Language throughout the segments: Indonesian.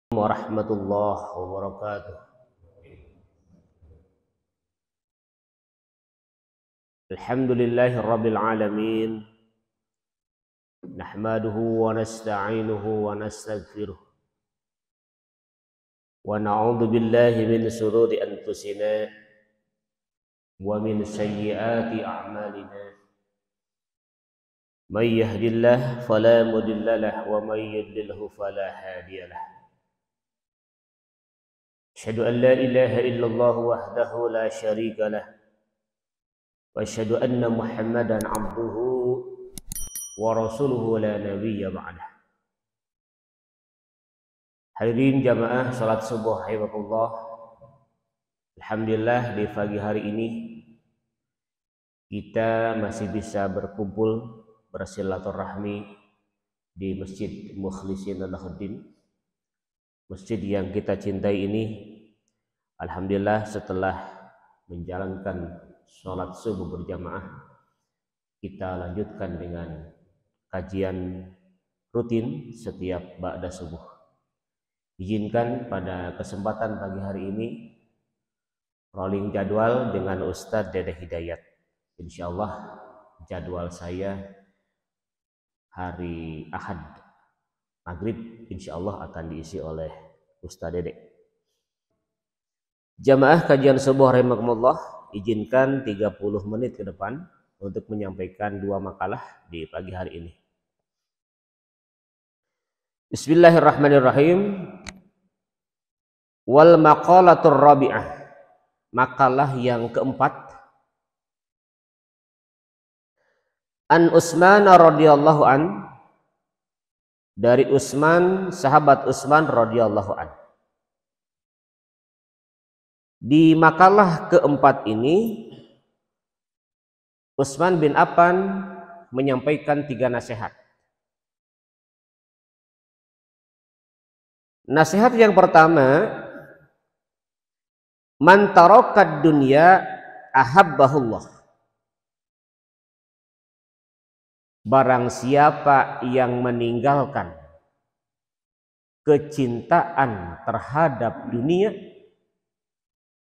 Warahmatullahi wabarakatuh. Alhamdulillahi rabbil alamin. Nahmaduhu wa nasta'inuhu wa nastaghfiruh. Wa na'udzu billahi min shururi anfusina wa min sayyiati a'malina. May yahdihillahu fala mudilla lahu wa may yudlilhu fala hadiyalah. Asyhadu an la ilaha illallah wahdahu la syarika lah. Wa asyhadu anna Muhammadan 'abduhu wa rasuluhu la nabiyya ba'dah. Hadirin jamaah salat subuh rahimakumullah. Alhamdulillah di pagi hari ini kita masih bisa berkumpul bersilaturahmi di Masjid Mukhlisin Lahuddin, masjid yang kita cintai ini. Alhamdulillah setelah menjalankan sholat subuh berjamaah, kita lanjutkan dengan kajian rutin setiap ba'da subuh. Izinkan pada kesempatan pagi hari ini rolling jadwal dengan Ustadz Dede Hidayat. Insyaallah jadwal saya hari Ahad maghrib insyaallah akan diisi oleh Ustadz Dede. Jamaah kajian subuh rahimakumullah, izinkan 30 menit ke depan untuk menyampaikan dua makalah di pagi hari ini. Bismillahirrahmanirrahim. Wal maqalatur rabi'ah, makalah yang keempat. An Utsman radhiyallahu an, dari Utsman, sahabat Utsman radhiyallahu an. Di makalah keempat ini Utsman bin Affan menyampaikan 3 nasihat. Nasihat yang pertama, man tarakad dunya ahabbahullah. Barang siapa yang meninggalkan kecintaan terhadap dunia,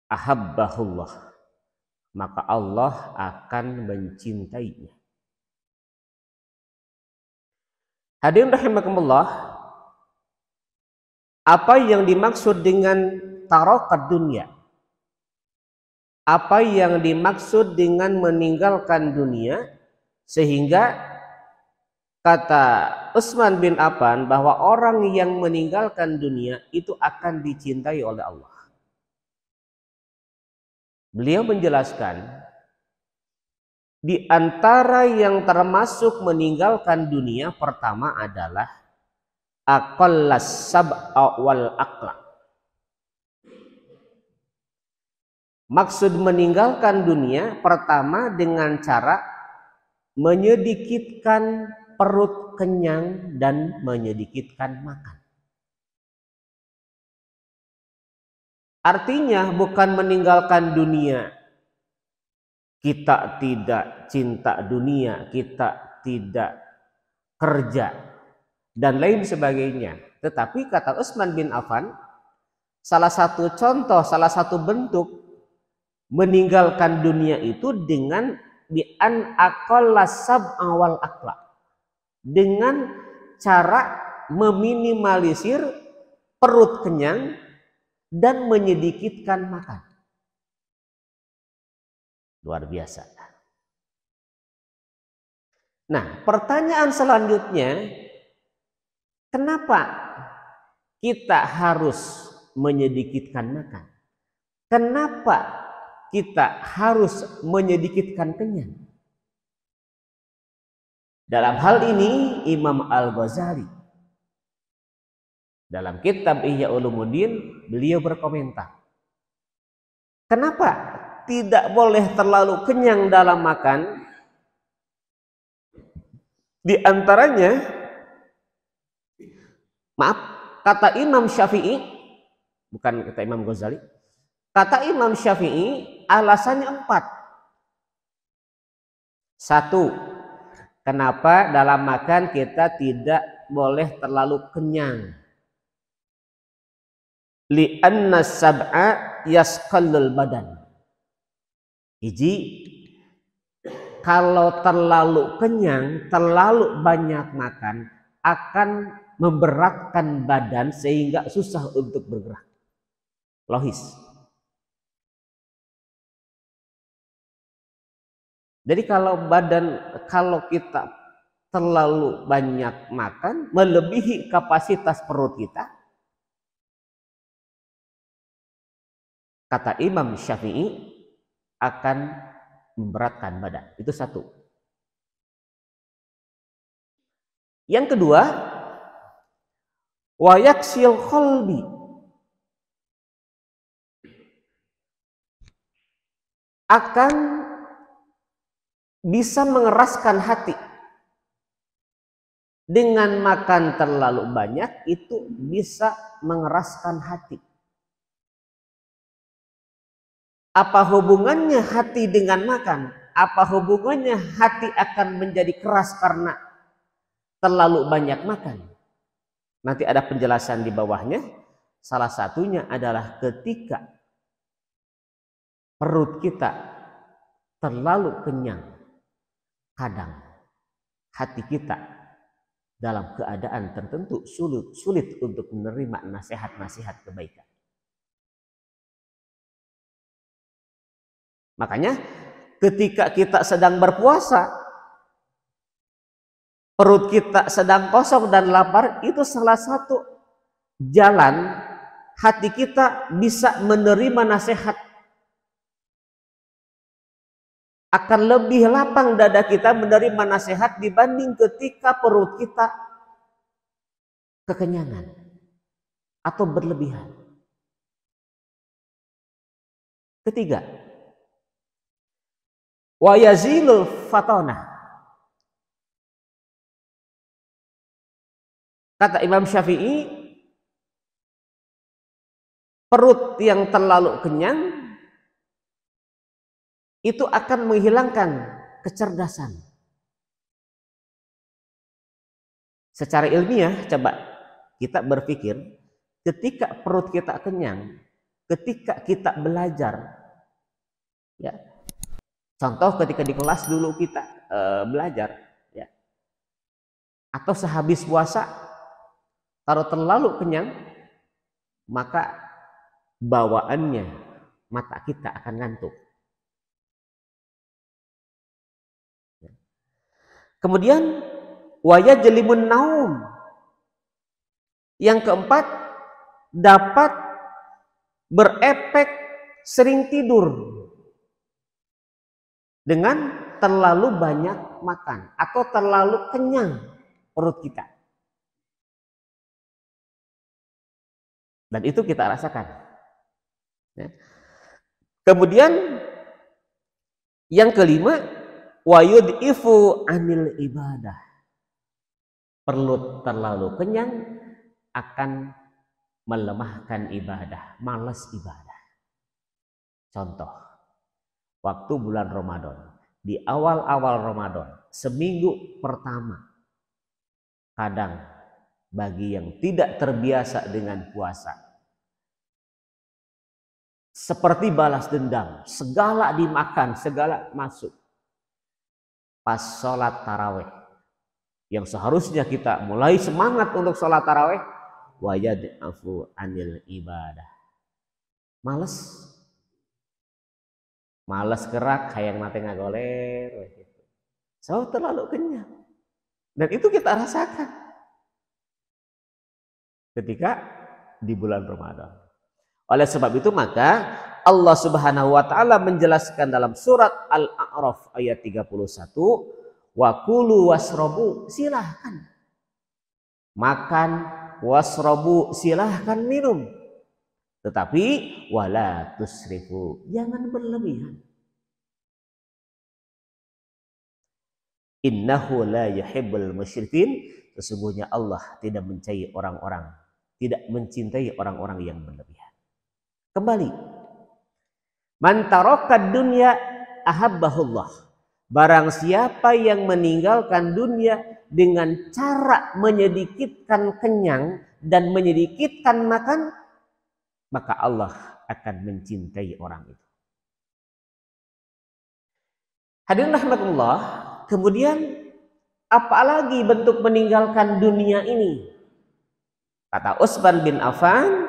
ahabbahullah, maka Allah akan mencintainya. Hadirin rahimakumullah, apa yang dimaksud dengan tarokat dunia? Apa yang dimaksud dengan meninggalkan dunia? Sehingga kata Utsman bin Affan bahwa orang yang meninggalkan dunia itu akan dicintai oleh Allah. Beliau menjelaskan, di antara yang termasuk meninggalkan dunia pertama adalah aqallas sab'a wal aqla. Maksud meninggalkan dunia pertama dengan cara menyedikitkan perut kenyang dan menyedikitkan makan. Artinya bukan meninggalkan dunia, kita tidak cinta dunia, kita tidak kerja dan lain sebagainya. Tetapi kata Utsman bin Affan, salah satu contoh, salah satu bentuk meninggalkan dunia itu dengan bi'an aqallas sab'a wal aqla, dengan cara meminimalisir perut kenyang dan menyedikitkan makan. Luar biasa. Nah, pertanyaan selanjutnya, kenapa kita harus menyedikitkan makan? Kenapa kita harus menyedikitkan kenyang? Dalam hal ini Imam Al-Ghazali dalam kitab Ihya Ulumuddin beliau berkomentar, kenapa tidak boleh terlalu kenyang dalam makan? Di antaranya, maaf, kata Imam Syafi'i, bukan kata Imam Ghazali, kata Imam Syafi'i alasannya 4. 1, kenapa dalam makan kita tidak boleh terlalu kenyang? li'anna sab'a yasqallul badan. Hiji, kalau terlalu kenyang, terlalu banyak makan akan memberatkan badan sehingga susah untuk bergerak. Logis. Jadi kalau kita terlalu banyak makan, melebihi kapasitas perut kita, kata Imam Syafi'i, akan memberatkan badan. Itu satu. Yang kedua, wa yaksil qalbi, akan bisa mengeraskan hati. Dengan makan terlalu banyak itu bisa mengeraskan hati. Apa hubungannya hati dengan makan? Apa hubungannya hati akan menjadi keras karena terlalu banyak makan? Nanti ada penjelasan di bawahnya. Salah satunya adalah ketika perut kita terlalu kenyang, kadang hati kita dalam keadaan tertentu sulit untuk menerima nasihat-nasihat kebaikan. Makanya ketika kita sedang berpuasa, perut kita sedang kosong dan lapar, itu salah satu jalan hati kita bisa menerima nasihat. Akan lebih lapang dada kita menerima nasihat dibanding ketika perut kita kekenyangan atau berlebihan. Ketiga, wa yazilul fatonah. Kata Imam Syafi'i, perut yang terlalu kenyang itu akan menghilangkan kecerdasan. Secara ilmiah, coba kita berpikir, ketika perut kita kenyang, ketika kita belajar, ya, contoh ketika di kelas dulu kita belajar, ya, atau sehabis puasa, kalau terlalu kenyang, maka bawaannya mata kita akan ngantuk. Kemudian waya jelimun naum. Yang keempat, dapat berefek sering tidur dengan terlalu banyak makan atau terlalu kenyang perut kita. Dan itu kita rasakan. Kemudian yang kelima, wa yud'ifu anil ibadah. Perut terlalu kenyang akan melemahkan ibadah, malas ibadah. Contoh, waktu bulan Ramadan, di awal-awal Ramadan, seminggu pertama, kadang bagi yang tidak terbiasa dengan puasa, seperti balas dendam, segala dimakan, segala masuk. Pas sholat taraweh, yang seharusnya kita mulai semangat untuk sholat taraweh, wayad'afu anil ibadah. Males gerak, hayang mate ngagoler, gitu. So terlalu kenyang. Dan itu kita rasakan ketika di bulan Ramadan. Oleh sebab itu maka Allah Subhanahu wa taala menjelaskan dalam surat Al-A'raf ayat 31, wa kulu wasrobu, silahkan makan, wasrobu, silahkan minum, tetapi wala tusrifu, jangan berlebihan. Innahu la yuhibbul musyrikin, sesungguhnya Allah tidak mencintai orang-orang yang berlebihan. Kembali, man tarokad dunya ahabbahullah. Barang siapa yang meninggalkan dunia dengan cara menyedikitkan kenyang dan menyedikitkan makan, maka Allah akan mencintai orang itu. Hadirin rahimakumullah, kemudian apalagi bentuk meninggalkan dunia ini? Kata Utsman bin Affan,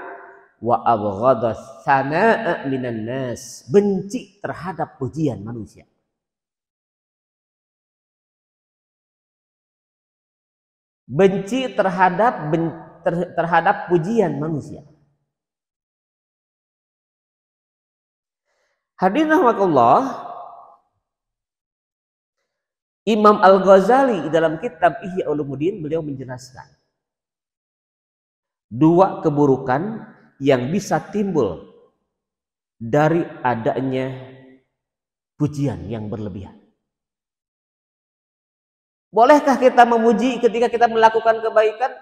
wa abghadha sanaa minan nas, benci terhadap pujian manusia. Benci terhadap pujian manusia. Hadirin rahimakumullah, Imam Al-Ghazali dalam kitab Ihya Ulumuddin beliau menjelaskan dua keburukan yang bisa timbul dari adanya pujian yang berlebihan. Bolehkah kita memuji ketika kita melakukan kebaikan?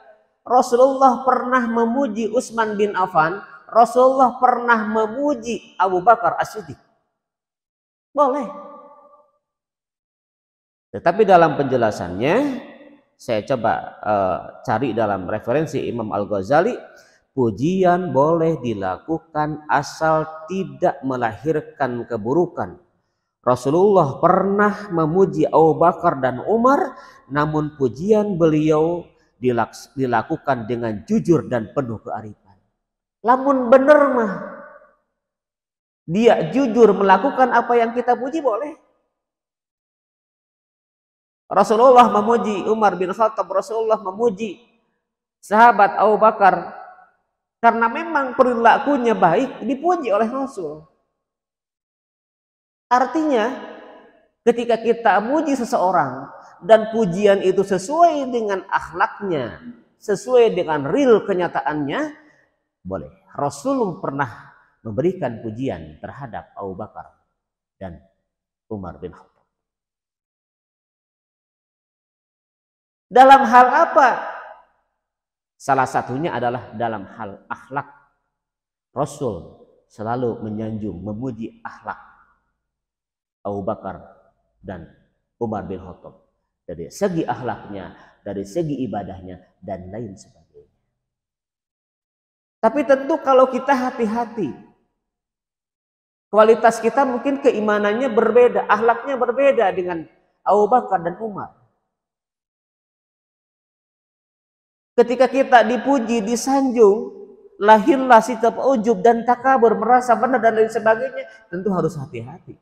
Rasulullah pernah memuji Utsman bin Affan, Rasulullah pernah memuji Abu Bakar As-Siddiq. Boleh. Tetapi dalam penjelasannya, saya coba cari dalam referensi Imam Al-Ghazali, pujian boleh dilakukan asal tidak melahirkan keburukan. Rasulullah pernah memuji Abu Bakar dan Umar, namun pujian beliau dilakukan dengan jujur dan penuh kearifan. Lamun bener mah, dia jujur melakukan apa yang kita puji, boleh. Rasulullah memuji Umar bin Khattab, Rasulullah memuji sahabat Abu Bakar karena memang perilakunya baik, dipuji oleh Rasul. Artinya ketika kita muji seseorang dan pujian itu sesuai dengan akhlaknya, sesuai dengan real kenyataannya, boleh. Rasulullah pernah memberikan pujian terhadap Abu Bakar dan Umar bin Khattab. Dalam hal apa? Salah satunya adalah dalam hal akhlak. Rasul selalu menyanjung, memuji akhlak Abu Bakar dan Umar bin Khattab. Dari segi akhlaknya, dari segi ibadahnya, dan lain sebagainya. Tapi tentu kalau kita hati-hati, kualitas kita mungkin keimanannya berbeda, akhlaknya berbeda dengan Abu Bakar dan Umar. Ketika kita dipuji, disanjung, lahirlah sikap ujub dan takabur, merasa benar dan lain sebagainya, tentu harus hati-hati.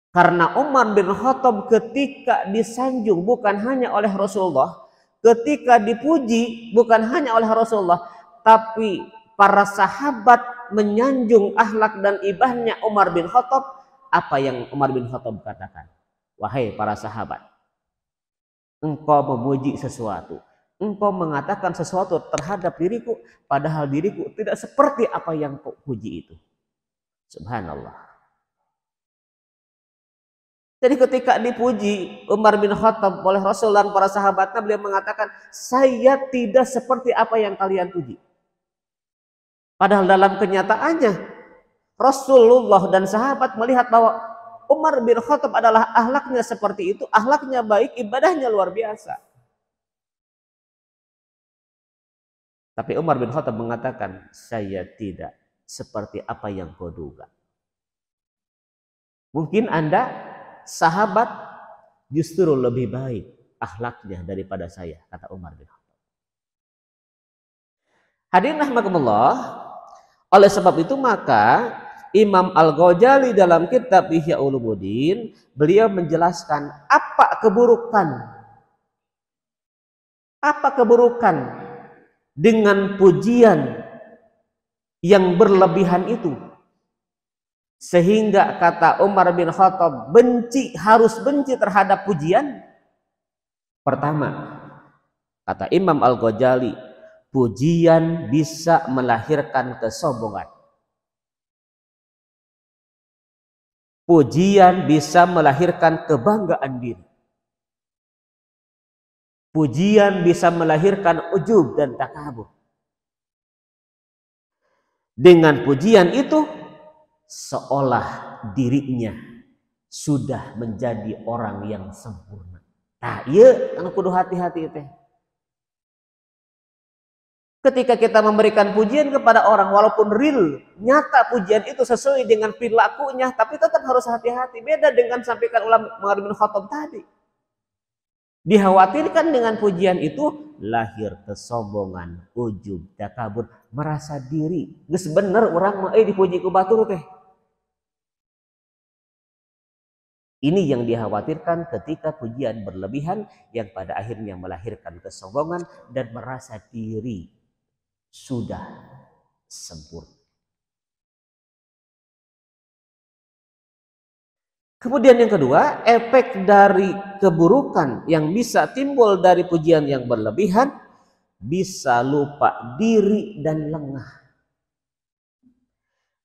Karena Umar bin Khattab ketika disanjung bukan hanya oleh Rasulullah, ketika dipuji bukan hanya oleh Rasulullah, tapi para sahabat menyanjung akhlak dan ibadahnya Umar bin Khattab. Apa yang Umar bin Khattab katakan? Wahai para sahabat, engkau memuji sesuatu, engkau mengatakan sesuatu terhadap diriku, padahal diriku tidak seperti apa yang kau puji itu. Subhanallah. Jadi ketika dipuji Umar bin Khattab oleh Rasul dan para sahabatnya, beliau mengatakan, saya tidak seperti apa yang kalian puji. Padahal dalam kenyataannya Rasulullah dan sahabat melihat bahwa Umar bin Khattab adalah akhlaknya seperti itu, akhlaknya baik, ibadahnya luar biasa. Tapi Umar bin Khattab mengatakan, saya tidak seperti apa yang kau duga. Mungkin Anda sahabat justru lebih baik akhlaknya daripada saya, kata Umar bin Khattab. Hadirin rahimakumullah, oleh sebab itu maka Imam Al-Ghazali dalam kitab Ihya Ulumuddin beliau menjelaskan apa keburukan dengan pujian yang berlebihan itu, sehingga kata Umar bin Khattab harus benci terhadap pujian. Pertama, kata Imam Al-Ghazali, pujian bisa melahirkan kesombongan. Pujian bisa melahirkan kebanggaan diri. Pujian bisa melahirkan ujub dan takabur. Dengan pujian itu, seolah dirinya sudah menjadi orang yang sempurna. Nah, iya, anu kudu hati-hati teh. Ketika kita memberikan pujian kepada orang, walaupun real, nyata pujian itu sesuai dengan perilakunya, tapi tetap harus hati-hati. Beda dengan sampaikan ulama Umar bin Khattab tadi. Dikhawatirkan dengan pujian itu lahir kesombongan, ujub, takabur, merasa diri. Geus bener orang mah dipuji ku batur teh. Ini yang dikhawatirkan ketika pujian berlebihan yang pada akhirnya melahirkan kesombongan dan merasa diri sudah sempurna. Kemudian yang kedua, efek dari keburukan yang bisa timbul dari pujian yang berlebihan, bisa lupa diri dan lengah.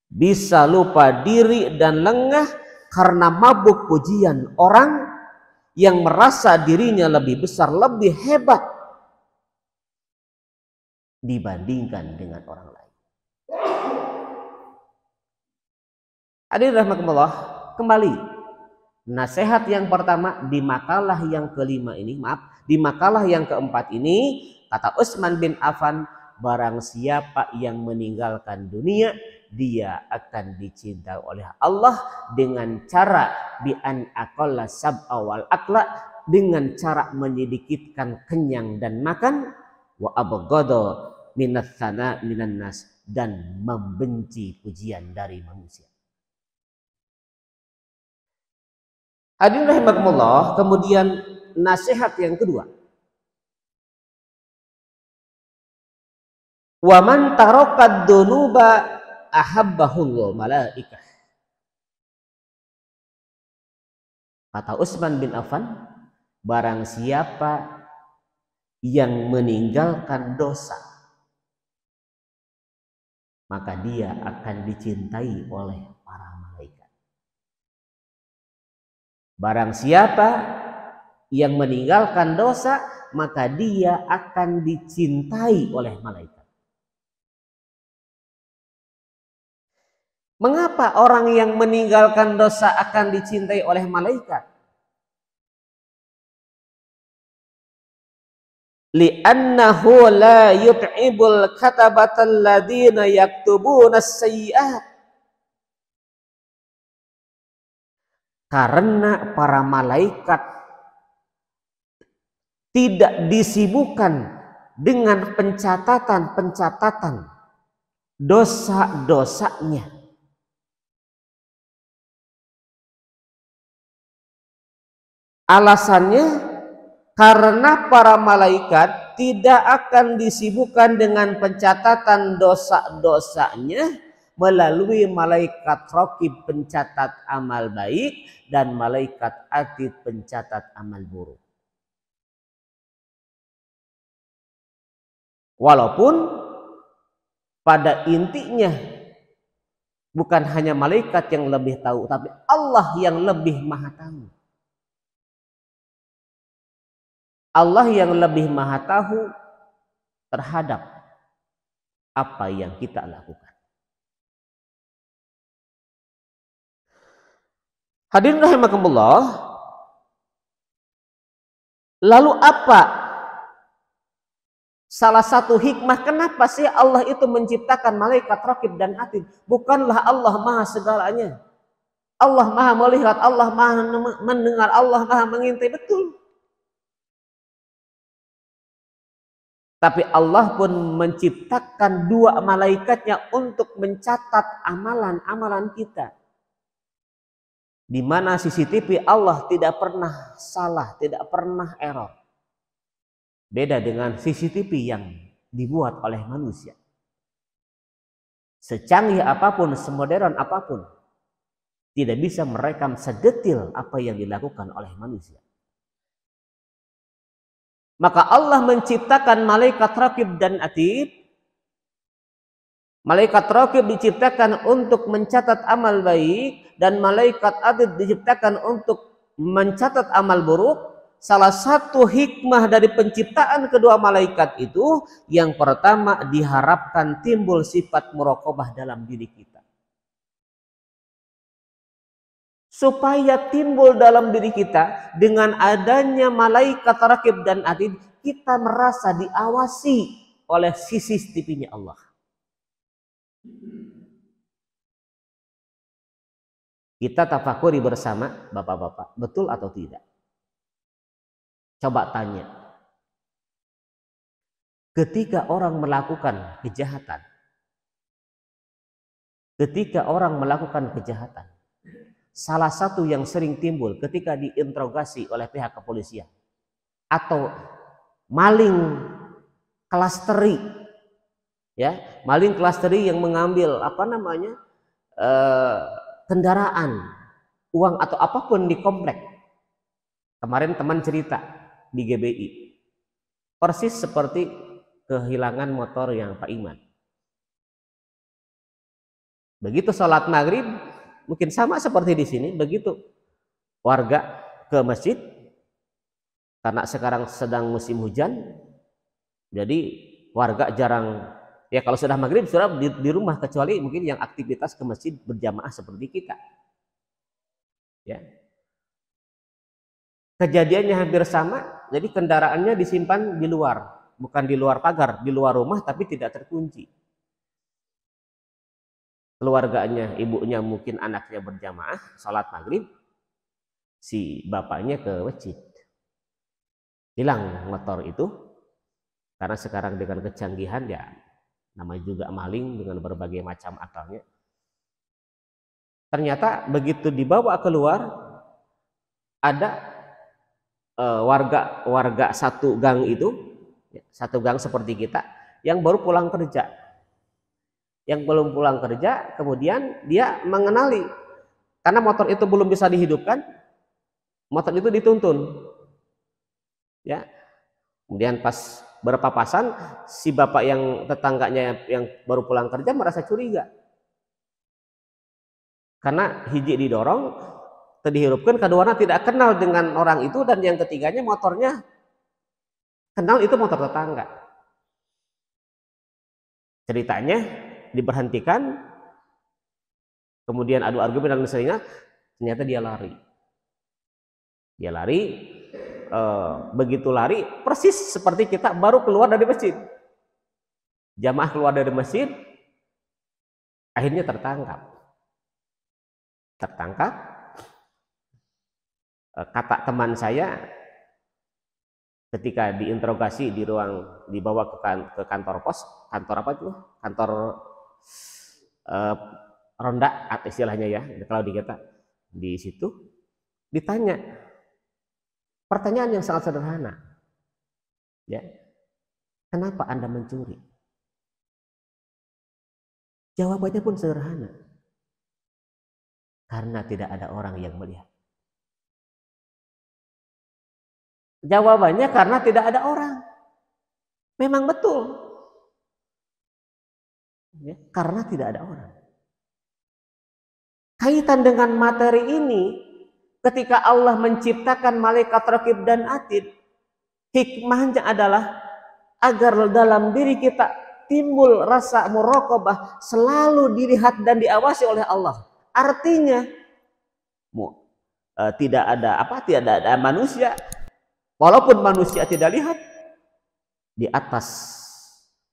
Bisa lupa diri dan lengah karena mabuk pujian orang yang merasa dirinya lebih besar, lebih hebat dibandingkan dengan orang lain. Hadirin rahimakumullah, kembali nasihat yang pertama di makalah yang kelima ini, di makalah yang keempat ini, kata Utsman bin Affan, barang siapa yang meninggalkan dunia, dia akan dicintai oleh Allah dengan cara bi an aqalla sab'a wal akla, dengan cara menyedikitkan kenyang dan makan, wa abghada minas sana minan nas, dan membenci pujian dari manusia. Hadirin rahimakumullah, kemudian nasihat yang kedua, wa man taraka dzunuba ahabbahul malaikah. Kata Utsman bin Affan, barang siapa yang meninggalkan dosa, maka dia akan dicintai oleh para malaikat. Barang siapa yang meninggalkan dosa, maka dia akan dicintai oleh malaikat. Mengapa orang yang meninggalkan dosa akan dicintai oleh malaikat? Li'annahu la yut'ibul katabatal ladzina yaktubuna as-sayyi'at. Karena para malaikat tidak disibukkan dengan pencatatan dosa-dosanya. Alasannya karena para malaikat tidak akan disibukkan dengan pencatatan dosa-dosanya melalui malaikat raqib pencatat amal baik dan malaikat atid pencatat amal buruk. Walaupun pada intinya bukan hanya malaikat yang lebih tahu, tapi Allah yang lebih maha tahu. Allah yang lebih maha tahu terhadap apa yang kita lakukan. Hadirin rahimakumullah, lalu apa salah satu hikmah kenapa sih Allah itu menciptakan malaikat raqib dan atid? Bukanlah Allah maha segalanya. Allah maha melihat, Allah maha mendengar, Allah maha mengintai, betul. Tapi Allah pun menciptakan dua malaikatnya untuk mencatat amalan-amalan kita. Di mana CCTV Allah tidak pernah salah, tidak pernah error. Beda dengan CCTV yang dibuat oleh manusia. Secanggih apapun, semodern apapun, tidak bisa merekam sedetil apa yang dilakukan oleh manusia. Maka Allah menciptakan malaikat raqib dan atid. Malaikat raqib diciptakan untuk mencatat amal baik dan malaikat atid diciptakan untuk mencatat amal buruk. Salah satu hikmah dari penciptaan kedua malaikat itu, yang pertama diharapkan timbul sifat muraqabah dalam diri kita. Supaya timbul dalam diri kita dengan adanya malaikat raqib dan atid, kita merasa diawasi oleh CCTV-nya Allah. Kita tafakuri bersama, bapak-bapak, betul atau tidak? Coba tanya. Ketika orang melakukan kejahatan, salah satu yang sering timbul ketika diinterogasi oleh pihak kepolisian atau maling klasteri, ya, maling klasteri yang mengambil kendaraan, uang atau apapun di komplek. Kemarin teman cerita di GBI, persis seperti kehilangan motor yang Pak Iman. Begitu sholat maghrib, mungkin sama seperti di sini. Begitu warga ke masjid, karena sekarang sedang musim hujan, jadi warga jarang, ya kalau sudah maghrib sudah di rumah, kecuali mungkin yang aktivitas ke masjid berjamaah seperti kita. Ya. Kejadiannya hampir sama, jadi kendaraannya disimpan di luar, bukan di luar pagar, di luar rumah tapi tidak terkunci. Keluarganya, ibunya mungkin anaknya berjamaah sholat maghrib, si bapaknya ke masjid. Hilang motor itu, karena sekarang dengan kecanggihan ya namanya juga maling dengan berbagai macam akalnya. Ternyata begitu dibawa keluar, ada warga satu gang itu, satu gang seperti kita, yang baru pulang kerja. Yang belum pulang kerja, kemudian dia mengenali, karena motor itu belum bisa dihidupkan, motor itu dituntun. Ya, kemudian pas berpapasan, si bapak yang tetangganya yang baru pulang kerja merasa curiga, karena hiji didorong, dihidupkan, keduanya tidak kenal dengan orang itu, dan yang ketiganya motornya kenal itu motor tetangga. Ceritanya diberhentikan, kemudian adu argumen dan sebagainya, ternyata dia lari. Begitu lari, persis seperti kita baru keluar dari masjid. Jamaah keluar dari masjid, akhirnya tertangkap. Kata teman saya, ketika diinterogasi dibawa ke kantor pos, kantor ronda istilahnya ya, kalau di kita di situ ditanya pertanyaan yang sangat sederhana, ya, kenapa Anda mencuri? Jawabannya pun sederhana, karena tidak ada orang yang melihat. Jawabannya karena tidak ada orang. Memang betul. Ya, karena tidak ada orang. Kaitan dengan materi ini, ketika Allah menciptakan malaikat raqib dan atid, hikmahnya adalah agar dalam diri kita timbul rasa muraqabah, selalu dilihat dan diawasi oleh Allah. Artinya tidak ada manusia, walaupun manusia tidak lihat, di atas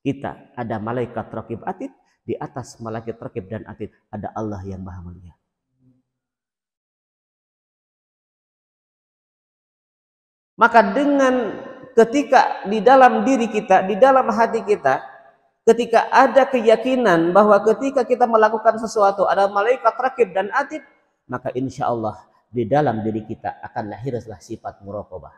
kita ada malaikat raqib atid, di atas malaikat raqib dan atid ada Allah yang Maha melihat. Maka dengan ketika di dalam diri kita, di dalam hati kita, ketika ada keyakinan bahwa ketika kita melakukan sesuatu ada malaikat raqib dan atid, maka insya Allah di dalam diri kita akan lahirlah sifat muraqabah.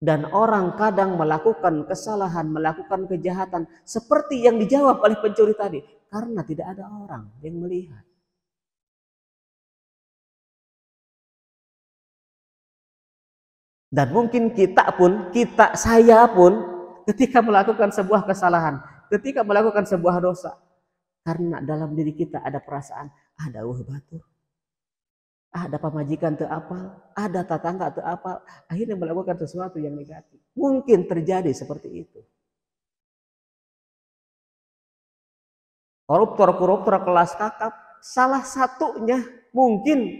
Dan orang kadang melakukan kesalahan, melakukan kejahatan seperti yang dijawab oleh pencuri tadi, karena tidak ada orang yang melihat. Dan mungkin saya pun ketika melakukan sebuah kesalahan, ketika melakukan sebuah dosa, karena dalam diri kita ada perasaan, ada batur, ada pemajikan teu apal, ada tetangga teu apal, akhirnya melakukan sesuatu yang negatif. Mungkin terjadi seperti itu. Koruptor kelas kakap, salah satunya mungkin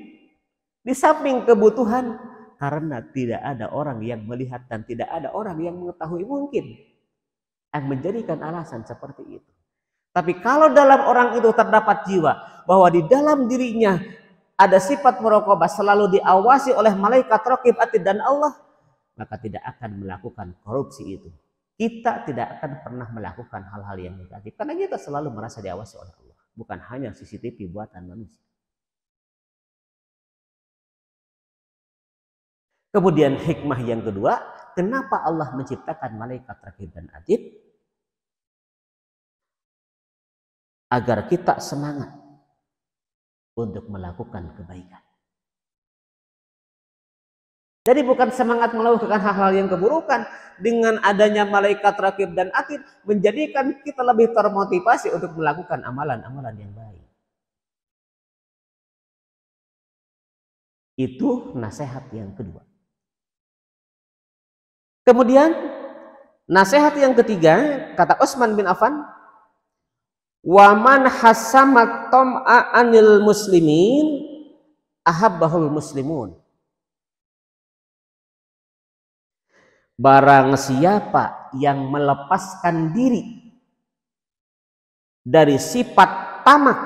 di samping kebutuhan, karena tidak ada orang yang melihat dan tidak ada orang yang mengetahui, mungkin yang menjadikan alasan seperti itu. Tapi kalau dalam orang itu terdapat jiwa bahwa di dalam dirinya ada sifat muraqabah, selalu diawasi oleh malaikat raqib atid dan Allah, maka tidak akan melakukan korupsi itu. Kita tidak akan pernah melakukan hal-hal yang negatif karena kita selalu merasa diawasi oleh Allah, bukan hanya CCTV buatan manusia. Kemudian hikmah yang kedua, kenapa Allah menciptakan malaikat raqib dan atid? Agar kita semangat untuk melakukan kebaikan. Jadi bukan semangat melakukan hal-hal yang keburukan. Dengan adanya malaikat raqib dan atid menjadikan kita lebih termotivasi untuk melakukan amalan-amalan yang baik. Itu nasihat yang kedua. Kemudian nasihat yang ketiga, kata Utsman bin Affan, wa man hasamat tam'a anil muslimin ahabbahul muslimun. Barang siapa yang melepaskan diri dari sifat tamak,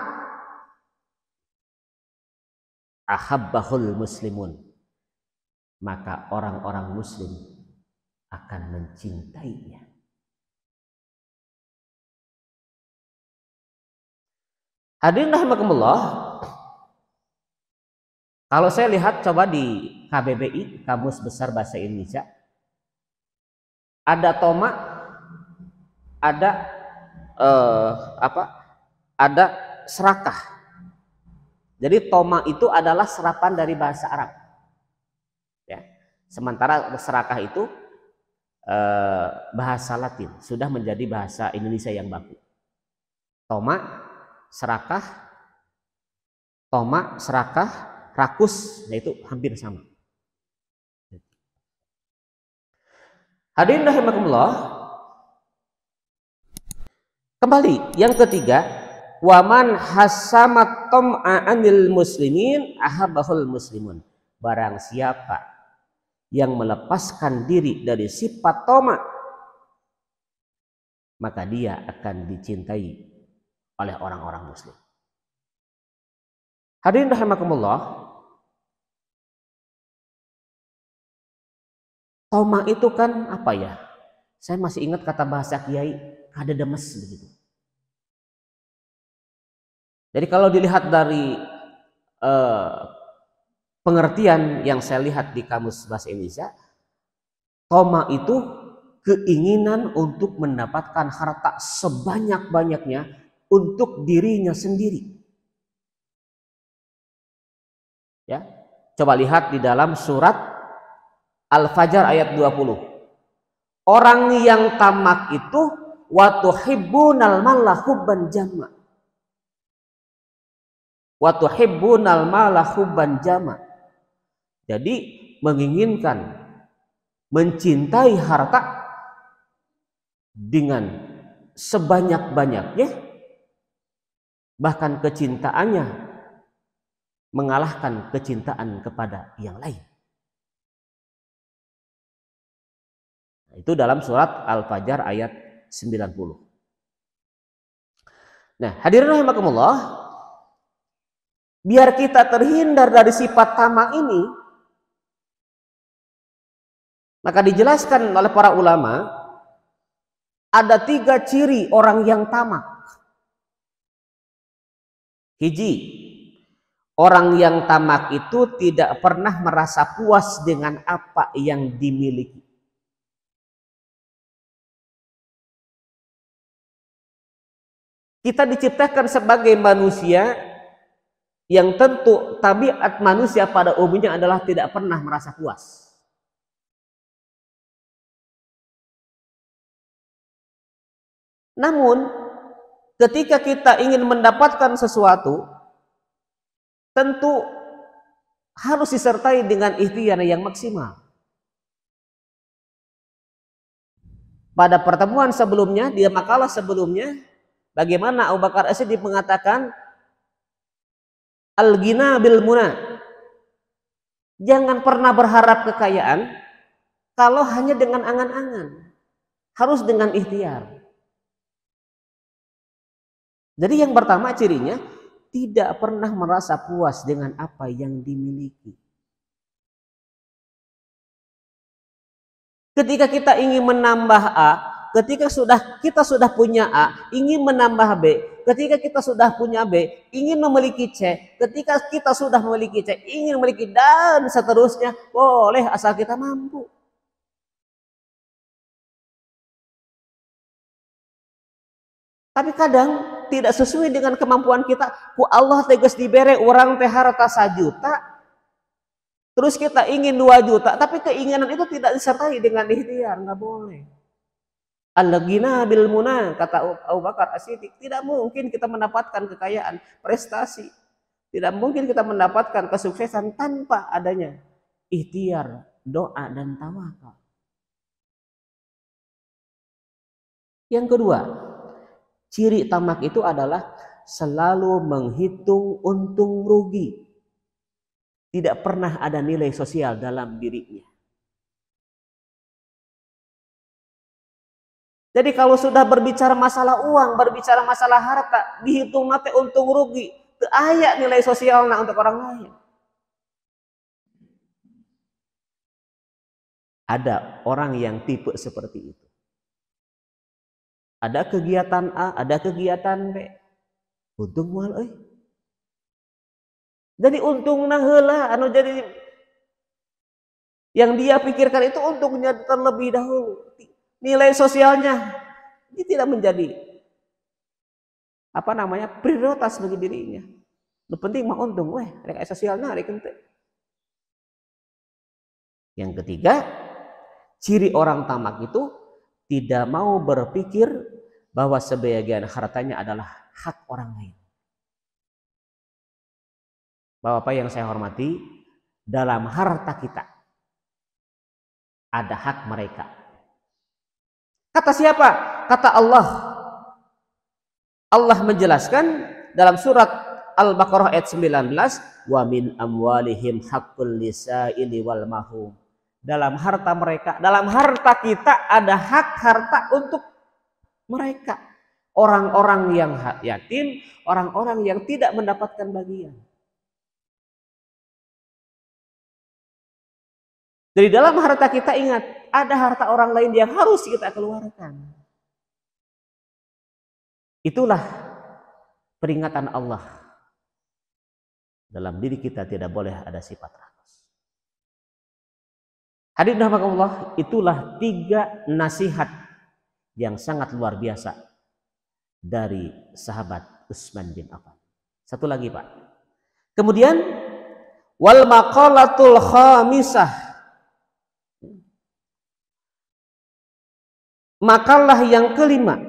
ahabbahul muslimun, maka orang-orang muslim akan mencintainya. Hadirin rahimakumullah, kalau saya lihat coba di KBBI, Kamus Besar Bahasa Indonesia, ada toma, ada ada serakah. Jadi toma itu adalah serapan dari bahasa Arab, ya. Sementara serakah itu bahasa Latin, sudah menjadi bahasa Indonesia yang baku. Toma, serakah, rakus, nah itu hampir sama. Hadirin rahimakumullah, kembali yang ketiga, waman hasamat tam'a anil muslimin ahabbahul muslimun. Barang siapa yang melepaskan diri dari sifat toma, maka dia akan dicintai oleh orang-orang muslim. Hadirin rahimakumullah, toma itu kan apa ya? Saya masih ingat kata bahasa Kiai, kada demes begitu. Jadi kalau dilihat dari pengertian yang saya lihat di Kamus Bahasa Indonesia, toma itu keinginan untuk mendapatkan harta sebanyak-banyaknya untuk dirinya sendiri. Ya, coba lihat di dalam surat Al-Fajr ayat 20. Orang yang tamak itu wa tuhibbunal mala hubban jamma. Wa tuhibbunal mala hubban jamma. Jadi menginginkan, mencintai harta dengan sebanyak-banyaknya, bahkan kecintaannya mengalahkan kecintaan kepada yang lain. Itu dalam surat Al-Fajr ayat 90. Nah, hadirin rahimakumullah, biar kita terhindar dari sifat tamak ini, maka dijelaskan oleh para ulama, ada 3 ciri orang yang tamak. Hiji, orang yang tamak itu tidak pernah merasa puas dengan apa yang dimiliki. Kita diciptakan sebagai manusia yang tentu tabiat manusia pada umumnya adalah tidak pernah merasa puas. Namun ketika kita ingin mendapatkan sesuatu, tentu harus disertai dengan ikhtiar yang maksimal. Pada pertemuan sebelumnya, di makalah sebelumnya, bagaimana Abu Bakar As-Siddiq mengatakan al-ghina bil muna. Jangan pernah berharap kekayaan kalau hanya dengan angan-angan. Harus dengan ikhtiar. Jadi yang pertama cirinya, tidak pernah merasa puas dengan apa yang dimiliki. Ketika kita ingin menambah A, ketika kita sudah punya A, ingin menambah B, ketika kita sudah punya B, ingin memiliki C, ketika kita sudah memiliki C, ingin memiliki dan seterusnya, boleh asal kita mampu. Tapi kadang tidak sesuai dengan kemampuan kita. Ku Allah tegas dibere orang teh harta 1 juta, terus kita ingin 2 juta, tapi keinginan itu tidak disertai dengan ikhtiar, nggak boleh. Al-ghina bil muna, kata Abu Bakar As-Siddiq, tidak mungkin kita mendapatkan kekayaan, prestasi. Tidak mungkin kita mendapatkan kesuksesan tanpa adanya ikhtiar, doa dan tawakal. Yang kedua, ciri tamak itu adalah selalu menghitung untung rugi. Tidak pernah ada nilai sosial dalam dirinya. Jadi kalau sudah berbicara masalah uang, berbicara masalah harta, dihitung nanti untung rugi, teu aya nilai sosialnya untuk orang lain. Ada orang yang tipe seperti itu. Ada kegiatan A, ada kegiatan B. Untung moal euy. Jadi untungna heula anu jadi yang dia pikirkan itu untungnya terlebih dahulu. Nilai sosialnya ini tidak menjadi prioritas bagi dirinya. Lu penting mah untung, rek sosialna rek henteu. Yang ketiga, ciri orang tamak itu tidak mau berpikir bahwa sebagian hartanya adalah hak orang lain. Bapak yang saya hormati, dalam harta kita ada hak mereka. Kata siapa? Kata Allah. Allah menjelaskan dalam surat Al-Baqarah ayat 19, wa min amwalihim haqqul lisaili wal mahum. Dalam harta mereka, dalam harta kita ada hak harta untuk mereka. Orang-orang yang yatim, orang-orang yang tidak mendapatkan bagian. Dari dalam harta kita ingat, ada harta orang lain yang harus kita keluarkan. Itulah peringatan Allah. Dalam diri kita tidak boleh ada sifat rakus. Hadirin rahimakumullah, itulah 3 nasihat yang sangat luar biasa dari sahabat Utsman bin Affan. Satu lagi, Pak. Kemudian wal maqalatul khamisah. Makalah yang kelima,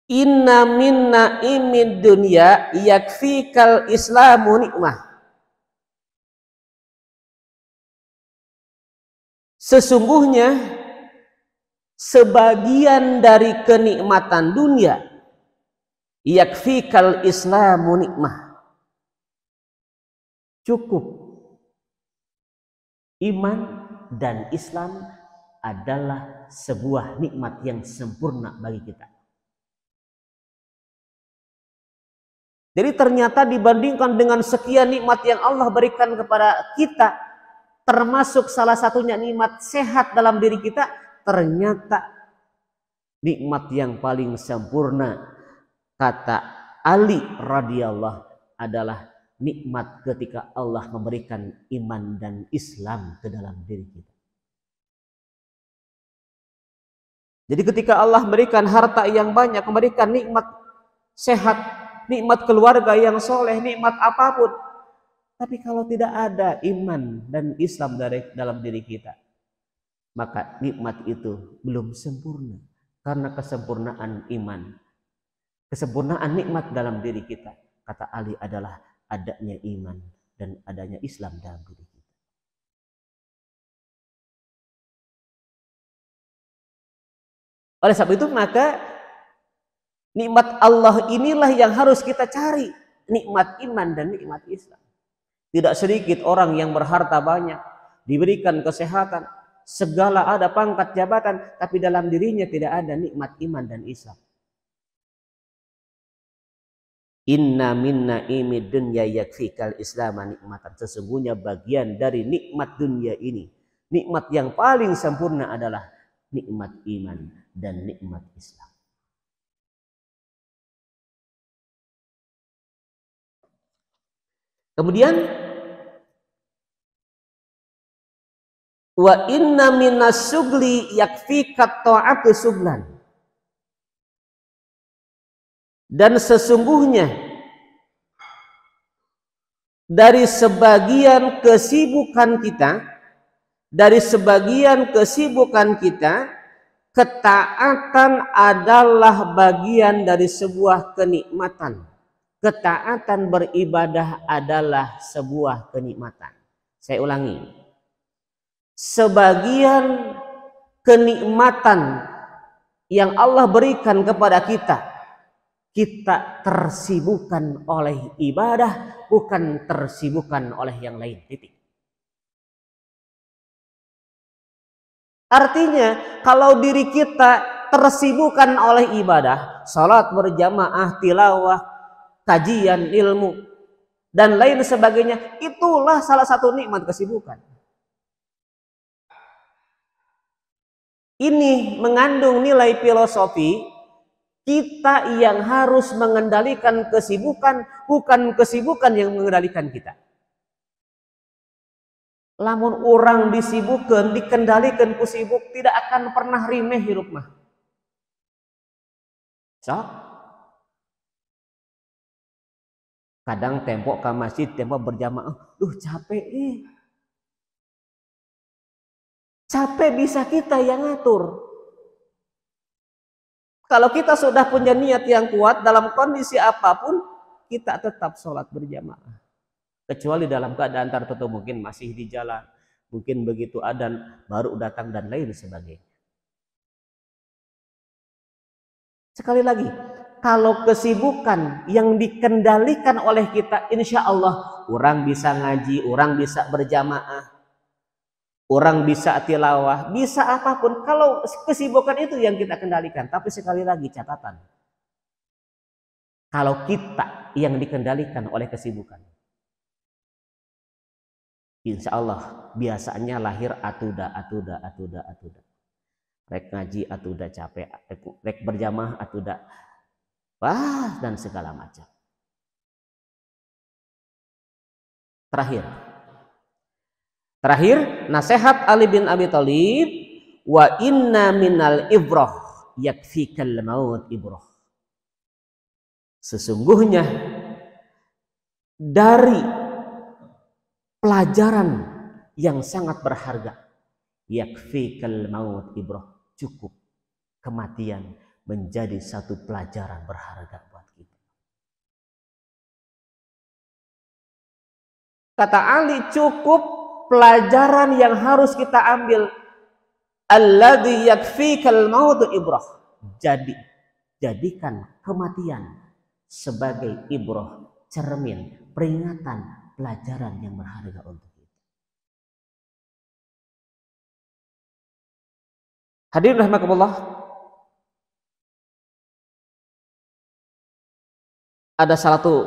inna minna imid dunya yakfikal islamu nikmah. Sesungguhnya sebagian dari kenikmatan dunia yakfikal islamu nikmah. Cukup. Iman dan Islam adalah sebuah nikmat yang sempurna bagi kita. Jadi ternyata dibandingkan dengan sekian nikmat yang Allah berikan kepada kita, termasuk salah satunya nikmat sehat dalam diri kita, ternyata nikmat yang paling sempurna, kata Ali radhiyallahu, adalah nikmat ketika Allah memberikan iman dan Islam ke dalam diri kita. Jadi ketika Allah memberikan harta yang banyak, memberikan nikmat sehat, nikmat keluarga yang soleh, nikmat apapun, tapi kalau tidak ada iman dan Islam dalam diri kita, maka nikmat itu belum sempurna. Karena kesempurnaan iman, kesempurnaan nikmat dalam diri kita, kata Ali, adalah adanya iman dan adanya Islam dalam diri kita. Oleh sebab itu maka nikmat Allah inilah yang harus kita cari, nikmat iman dan nikmat Islam. Tidak sedikit orang yang berharta banyak, diberikan kesehatan, segala ada pangkat jabatan, tapi dalam dirinya tidak ada nikmat iman dan Islam. Inna minna imid dunya yakfikal islama nikmatan. Sesungguhnya bagian dari nikmat dunia ini, nikmat yang paling sempurna adalah nikmat iman dan nikmat Islam. Kemudian wa inna minas sugli yakfikat ta'atu suglan. Dan sesungguhnya dari sebagian kesibukan kita, ketaatan adalah bagian dari sebuah kenikmatan. Ketaatan beribadah adalah sebuah kenikmatan. Saya ulangi. Sebagian kenikmatan yang Allah berikan kepada kita tersibukkan oleh ibadah, bukan tersibukkan oleh yang lain. Titik. Artinya, kalau diri kita tersibukkan oleh ibadah, salat berjamaah, tilawah, kajian ilmu, dan lain sebagainya, itulah salah satu nikmat kesibukan. Ini mengandung nilai filosofi. Kita yang harus mengendalikan kesibukan, bukan kesibukan yang mengendalikan kita. Lamun orang disibukkan, dikendalikan ku sibuk, tidak akan pernah rimeh hirup mah. So, kadang tempo ke masjid, tempo berjamaah, capek Capek bisa kita yang ngatur. Kalau kita sudah punya niat yang kuat, dalam kondisi apapun, kita tetap sholat berjamaah. Kecuali dalam keadaan tertentu, mungkin masih di jalan, mungkin begitu adzan baru datang dan lain sebagainya. Sekali lagi, kalau kesibukan yang dikendalikan oleh kita, insya Allah orang bisa ngaji, orang bisa berjamaah, orang bisa tilawah, bisa apapun. Kalau kesibukan itu yang kita kendalikan. Tapi sekali lagi catatan. Kalau kita yang dikendalikan oleh kesibukan, insya Allah biasanya lahir atuda. Rek ngaji atuda capek, rek berjamaah atuda. Wah, dan segala macam. Terakhir, nasihat Ali bin Abi Thalib, wa inna minal ibrah yakfikal maut ibrah. Sesungguhnya dari pelajaran yang sangat berharga, yakfikal maut ibrah, cukup kematian menjadi satu pelajaran berharga buat kita. Kata Ali, cukup pelajaran yang harus kita ambil, alladzi yakfikal maut ibrah. Jadikan kematian sebagai ibrah, cermin, peringatan, pelajaran yang berharga untuk kita. Hadirin rahimakumullah, ada satu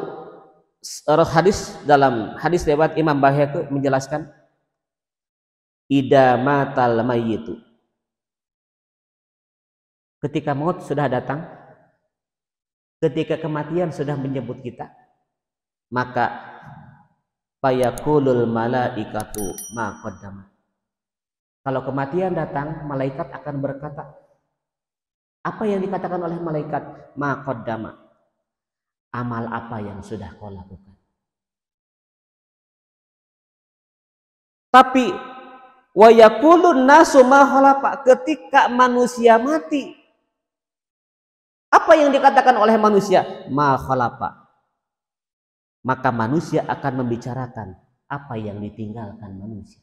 hadis, dalam hadis riwayat Imam Baihaqi menjelaskan, idza matal mayyitu, ketika maut sudah datang, ketika kematian sudah menyebut kita, maka fayaqulul malaikatu ma qaddama. Kalau kematian datang, malaikat akan berkata, apa yang dikatakan oleh malaikat? Ma qaddama, amal apa yang sudah kau lakukan. Tapi wa yaqulun nasu ma khalaqa, ketika manusia mati, apa yang dikatakan oleh manusia? Ma khalaqa. Maka manusia akan membicarakan apa yang ditinggalkan manusia.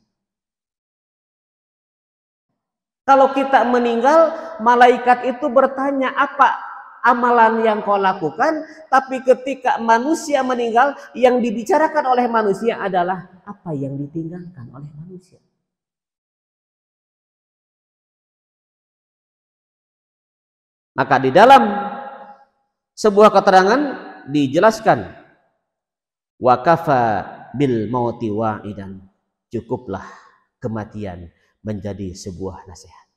Kalau kita meninggal, malaikat itu bertanya, apa amalan yang kau lakukan, tapi ketika manusia meninggal, yang dibicarakan oleh manusia adalah apa yang ditinggalkan oleh manusia. Maka di dalam sebuah keterangan dijelaskan, wa kafa bil mauti wa'idan, cukuplah kematian menjadi sebuah nasihat.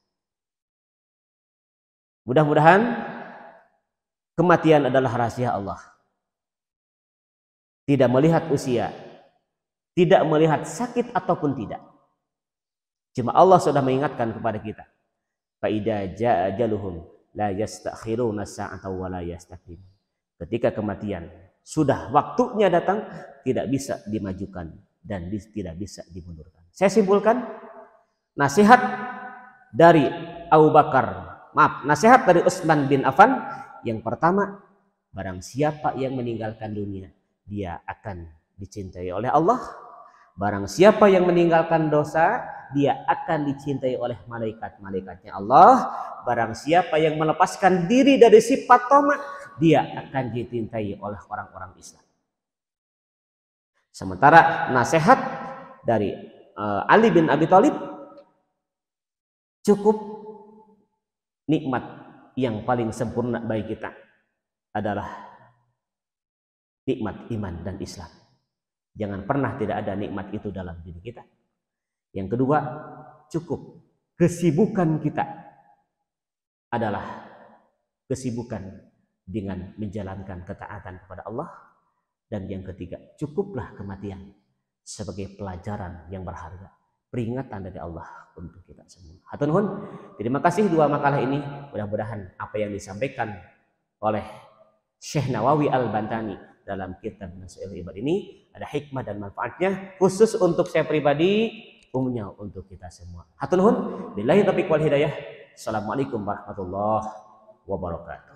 Mudah-mudahan kematian adalah rahasia Allah. Tidak melihat usia, tidak melihat sakit ataupun tidak. Cuma Allah sudah mengingatkan kepada kita. Fa idza jaa ajaluhum la yastakhiruna sa'atan wa la yastaqdimun. Ketika kematian sudah waktunya datang, tidak bisa dimajukan dan tidak bisa dimundurkan. Saya simpulkan, nasihat dari nasihat dari Utsman bin Affan yang pertama, barang siapa yang meninggalkan dunia, dia akan dicintai oleh Allah. Barang siapa yang meninggalkan dosa, dia akan dicintai oleh malaikat-malaikatnya Allah. Barang siapa yang melepaskan diri dari sifat tamak, dia akan dicintai oleh orang-orang Islam. Sementara nasihat dari Ali bin Abi Thalib, cukup nikmat yang paling sempurna bagi kita adalah nikmat iman dan Islam. Jangan pernah tidak ada nikmat itu dalam diri kita. Yang kedua, cukup kesibukan kita adalah kesibukan dengan menjalankan ketaatan kepada Allah. Dan yang ketiga, cukuplah kematian sebagai pelajaran yang berharga, peringatan dari Allah untuk kita semua. Hatur nuhun. Terima kasih dua makalah ini. Mudah-mudahan apa yang disampaikan oleh Syekh Nawawi Al-Bantani dalam kitab Nasihatul Ibad ini ada hikmah dan manfaatnya, khusus untuk saya pribadi, umumnya untuk kita semua. Hatur nuhun. Billahi taufiq wal hidayah. Assalamualaikum warahmatullahi wabarakatuh.